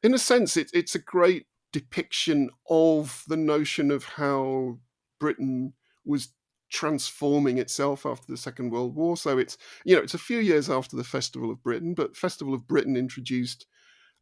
in a sense, it's a great depiction of the notion of how Britain was transforming itself after the Second World War. So it's a few years after the Festival of Britain, but Festival of Britain introduced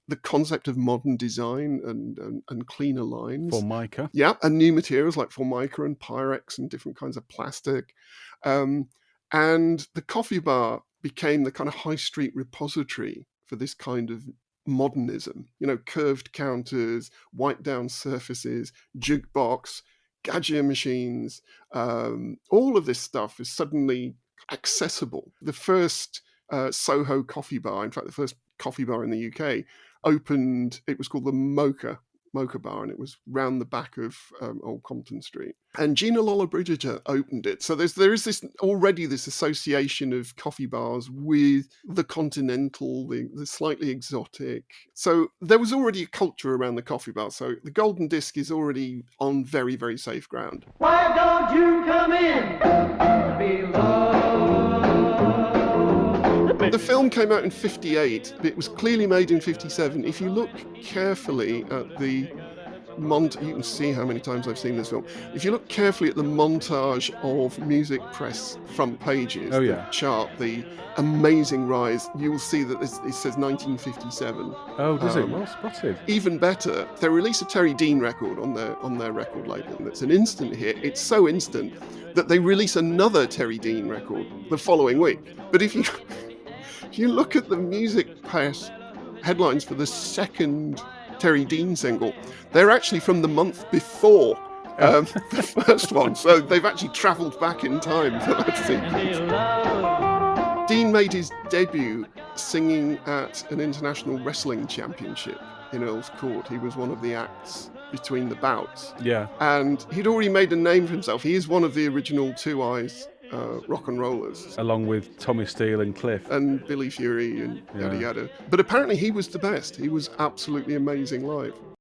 the concept of modern design and cleaner lines. Formica. Yeah, and new materials like Formica and Pyrex and different kinds of plastic. And the coffee bar became the kind of high street repository for this kind of modernism. Curved counters, white down surfaces, jukebox, Gaggia machines. All of this stuff is suddenly accessible. The first Soho coffee bar, in fact, the first coffee bar in the UK, opened. It was called the Mocha Bar, and it was round the back of Old Compton Street. And Gina Lollobrigida opened it. So there is this association of coffee bars with the continental, the slightly exotic. So there was already a culture around the coffee bar. So the Golden Disc is already on very, very safe ground. Why don't you come in below? The film came out in 1958. It was clearly made in 1957. If you look carefully at the you can see how many times I've seen this film. If you look carefully at the montage of music press front pages, the chart, the amazing rise, you will see that it says 1957. Oh, does it? Well spotted. Even better, they release a Terry Dean record on their record label, and it's an instant hit. It's so instant that they release another Terry Dean record the following week. But if you look at the music press headlines for the second Terry Dean single, they're actually from the month before the first one. So they've actually travelled back in time for that sequence. Dean made his debut singing at an international wrestling championship in Earl's Court. He was one of the acts between the bouts. Yeah. And he'd already made a name for himself. He is one of the original Two Eyes rock and rollers, along with Tommy Steele and Cliff and Billy Fury and yada yada. But apparently he was the best. He was absolutely amazing live.